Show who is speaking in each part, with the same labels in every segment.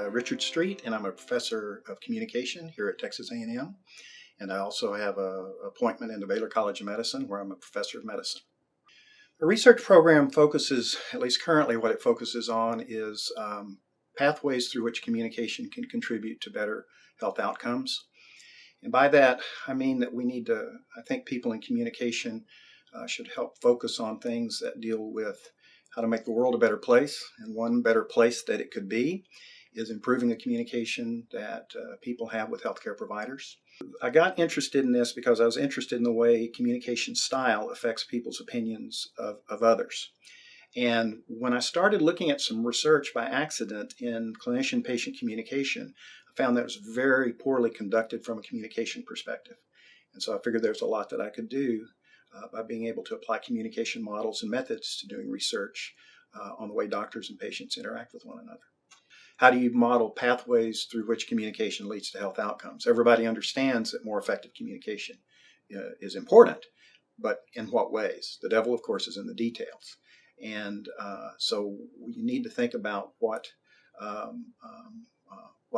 Speaker 1: Richard Street, and I'm a professor of communication here at Texas A&M. And I also have an appointment in the Baylor College of Medicine, where I'm a professor of medicine. The research program focuses, at least currently what it focuses on, is pathways through which communication can contribute to better health outcomes. And by that, I mean that we need to, I think people in communication should help focus on things that deal with how to make the world a better place. And one better place that it could be is improving the communication that people have with healthcare providers. I got interested in this because I was interested in the way communication style affects people's opinions of others. And when I started looking at some research by accident in clinician-patient communication, I found that it was very poorly conducted from a communication perspective. And so I figured there's a lot that I could do by being able to apply communication models and methods to doing research on the way doctors and patients interact with one another. How do you model pathways through which communication leads to health outcomes? Everybody understands that more effective communication is important, but in what ways? The devil, of course, is in the details. And so you need to think about what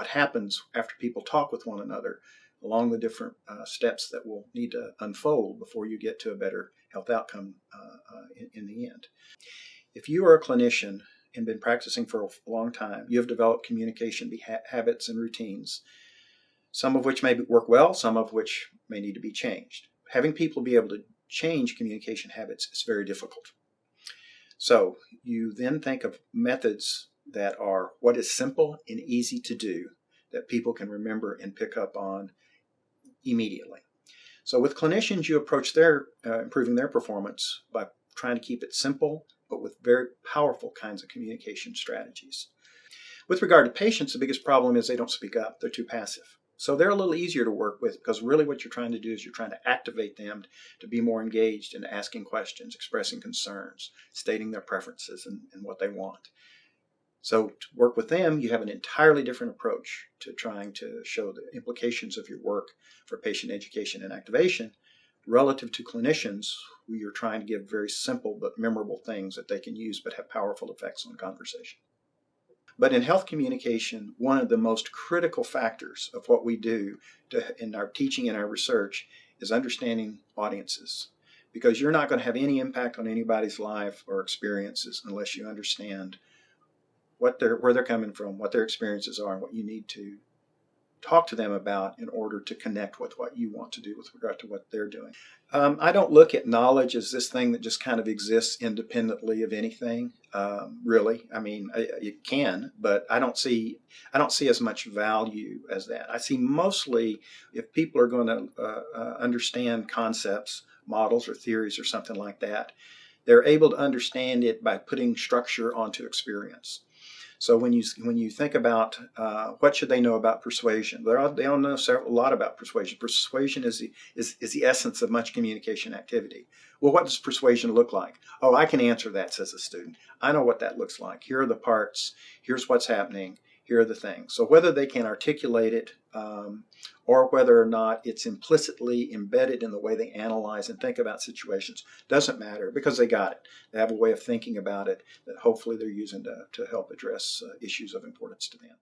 Speaker 1: happens after people talk with one another along the different steps that will need to unfold before you get to a better health outcome in the end. If you are a clinician and been practicing for a long time, you have developed communication habits and routines, some of which may work well, some of which may need to be changed. Having people be able to change communication habits is very difficult. So you then think of methods that are what is simple and easy to do that people can remember and pick up on immediately. So with clinicians, you approach their improving their performance by trying to keep it simple, but with very powerful kinds of communication strategies. With regard to patients, the biggest problem is they don't speak up. They're too passive. So they're a little easier to work with because really what you're trying to do is you're trying to activate them to be more engaged in asking questions, expressing concerns, stating their preferences and what they want. So to work with them, you have an entirely different approach to trying to show the implications of your work for patient education and activation relative to clinicians who you're trying to give very simple but memorable things that they can use but have powerful effects on conversation. But in health communication, one of the most critical factors of what we do in our teaching and our research is understanding audiences, because you're not going to have any impact on anybody's life or experiences unless you understand where they're coming from, what their experiences are, and what you need to talk to them about in order to connect with what you want to do with regard to what they're doing. I don't look at knowledge as this thing that just kind of exists independently of anything, really. I mean, it can, but I don't see as much value as that. I see mostly if people are going to understand concepts, models, or theories or something like that, they're able to understand it by putting structure onto experience. So when you think about what should they know about persuasion, they all know a lot about persuasion. Persuasion is the essence of much communication activity. Well, what does persuasion look like? Oh, I can answer that, says a student. I know what that looks like. Here are the parts. Here's what's happening. Here are the things. So whether they can articulate it or whether or not it's implicitly embedded in the way they analyze and think about situations doesn't matter, because they got it. They have a way of thinking about it that hopefully they're using to help address issues of importance to them.